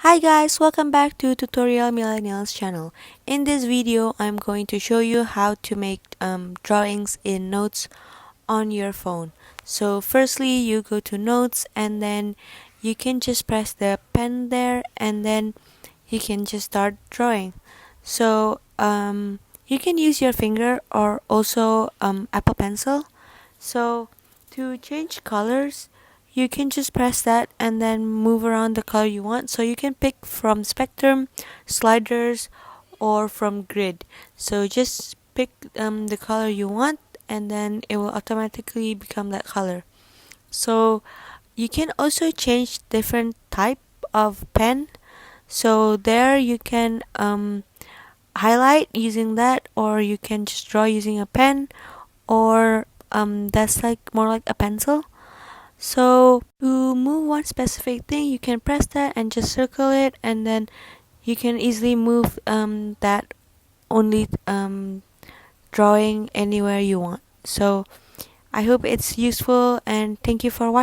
Hi guys, welcome back to Tutorial Millennials channel. In this video, I'm going to show you how to make drawings in notes on your phone. So firstly, you go to notes and then you can just press the pen there and then you can just start drawing. So you can use your finger or also Apple Pencil. So to change colors, you can just press that and then move around the color you want. So you can pick from spectrum, sliders, or from grid. So just pick the color you want and then it will automatically become that color. So you can also change different type of pen. So there you can highlight using that, or you can just draw using a pen, or that's like more like a pencil. So to move one specific thing, you can press that and just circle it, and then you can easily move that only drawing anywhere you want. So I hope it's useful and thank you for watching.